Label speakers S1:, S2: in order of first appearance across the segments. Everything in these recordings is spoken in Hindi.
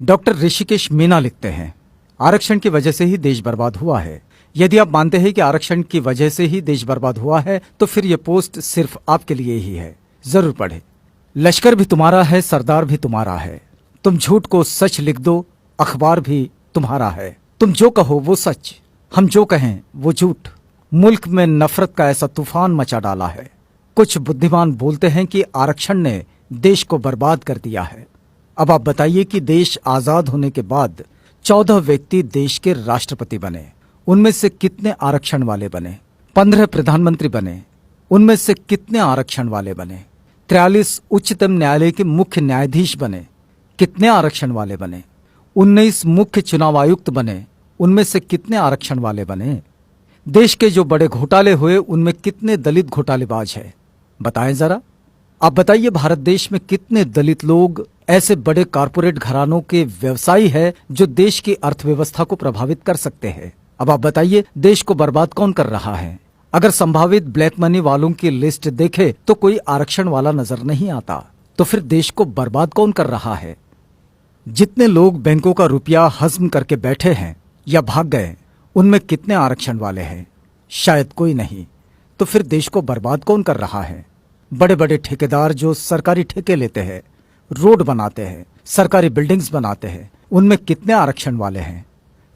S1: डॉक्टर ऋषिकेश मीना लिखते हैं, आरक्षण की वजह से ही देश बर्बाद हुआ है। यदि आप मानते हैं कि आरक्षण की वजह से ही देश बर्बाद हुआ है तो फिर यह पोस्ट सिर्फ आपके लिए ही है। जरूर पढ़े। लश्कर भी तुम्हारा है, सरदार भी तुम्हारा है। तुम झूठ को सच लिख दो, अखबार भी तुम्हारा है। तुम जो कहो वो सच, हम जो कहें वो झूठ। मुल्क में नफरत का ऐसा तूफान मचा डाला है। कुछ बुद्धिमान बोलते हैं कि आरक्षण ने देश को बर्बाद कर दिया है। अब आप बताइए कि देश आजाद होने के बाद 14 व्यक्ति देश के राष्ट्रपति बने, उनमें से कितने आरक्षण वाले बने? 15 प्रधानमंत्री बने, उनमें से कितने आरक्षण वाले बने? 43 उच्चतम न्यायालय के मुख्य न्यायाधीश बने, कितने आरक्षण वाले बने? 19 मुख्य चुनाव आयुक्त बने, उनमें से कितने आरक्षण वाले बने? देश के जो बड़े घोटाले हुए उनमें कितने दलित घोटालेबाज है? बताएं जरा। आप बताइए, भारत देश में कितने दलित लोग ऐसे बड़े कारपोरेट घरानों के व्यवसायी है जो देश की अर्थव्यवस्था को प्रभावित कर सकते हैं? अब आप बताइए, देश को बर्बाद कौन कर रहा है? अगर संभावित ब्लैक मनी वालों की लिस्ट देखे तो कोई आरक्षण वाला नजर नहीं आता। तो फिर देश को बर्बाद कौन कर रहा है? जितने लोग बैंकों का रुपया हजम करके बैठे हैं या भाग गए, उनमें कितने आरक्षण वाले हैं? शायद कोई नहीं। तो फिर देश को बर्बाद कौन कर रहा है? बड़े बड़े ठेकेदार जो सरकारी ठेके लेते हैं, रोड बनाते हैं, सरकारी बिल्डिंग्स बनाते हैं, उनमें कितने आरक्षण वाले हैं?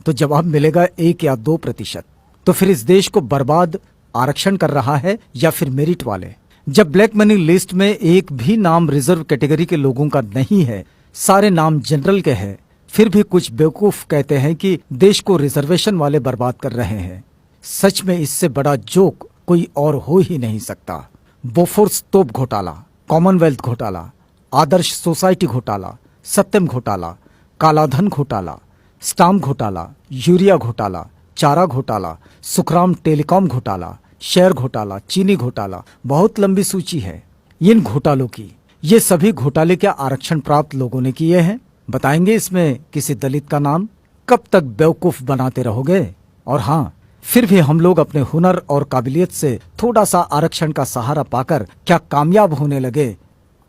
S1: तो जवाब मिलेगा 1 या 2%। तो फिर इस देश को बर्बाद आरक्षण कर रहा है या फिर मेरिट वाले? जब ब्लैक मनी लिस्ट में एक भी नाम रिजर्व कैटेगरी के लोगों का नहीं है, सारे नाम जनरल के हैं, फिर भी कुछ बेवकूफ कहते हैं कि देश को रिजर्वेशन वाले बर्बाद कर रहे हैं। सच में इससे बड़ा जोक कोई और हो ही नहीं सकता। बोफोर्स तोप घोटाला, कॉमनवेल्थ घोटाला, आदर्श सोसाइटी घोटाला, सत्यम घोटाला, कालाधन घोटाला, स्टाम्प घोटाला, यूरिया घोटाला, चारा घोटाला, सुखराम टेलीकॉम घोटाला, शेयर घोटाला, चीनी घोटाला, बहुत लंबी सूची है इन घोटालों की। ये सभी घोटाले क्या आरक्षण प्राप्त लोगों ने किए हैं? बताएंगे इसमें किसी दलित का नाम? कब तक बेवकूफ बनाते रहोगे? और हाँ, फिर भी हम लोग अपने हुनर और काबिलियत से थोड़ा सा आरक्षण का सहारा पाकर क्या कामयाब होने लगे?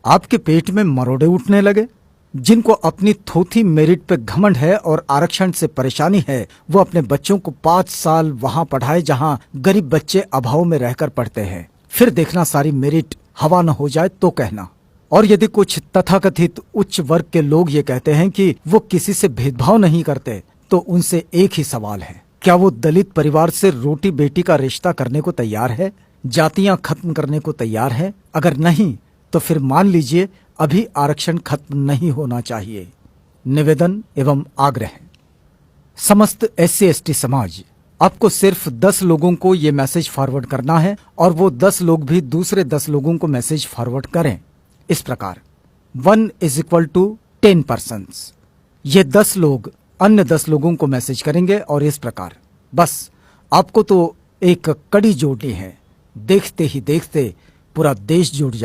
S1: आपके पेट में मरोड़े उठने लगे? जिनको अपनी थोथी मेरिट पे घमंड है और आरक्षण से परेशानी है, वो अपने बच्चों को 5 साल वहां पढ़ाए जहां गरीब बच्चे अभाव में रहकर पढ़ते हैं। फिर देखना सारी मेरिट हवा न हो जाए तो कहना। और यदि कुछ तथाकथित उच्च वर्ग के लोग ये कहते हैं कि वो किसी से भेदभाव नहीं करते, तो उनसे एक ही सवाल है, क्या वो दलित परिवार से रोटी बेटी का रिश्ता करने को तैयार है? जातियां खत्म करने को तैयार है? अगर नहीं तो फिर मान लीजिए अभी आरक्षण खत्म नहीं होना चाहिए। निवेदन एवं आग्रह। समस्त SC/ST समाज, आपको सिर्फ 10 लोगों को ये मैसेज फॉरवर्ड करना है और वो 10 लोग भी दूसरे 10 लोगों को मैसेज फॉरवर्ड करें इस प्रकार: 1 = 10 persons। ये 10 लोग अन्य 10 लोगों को मैसेज करेंगे और इस प्रकार। बस आपको तो एक कड़ी जोड़नी है, देखते ही देखते पूरा देश जुड़ जाए।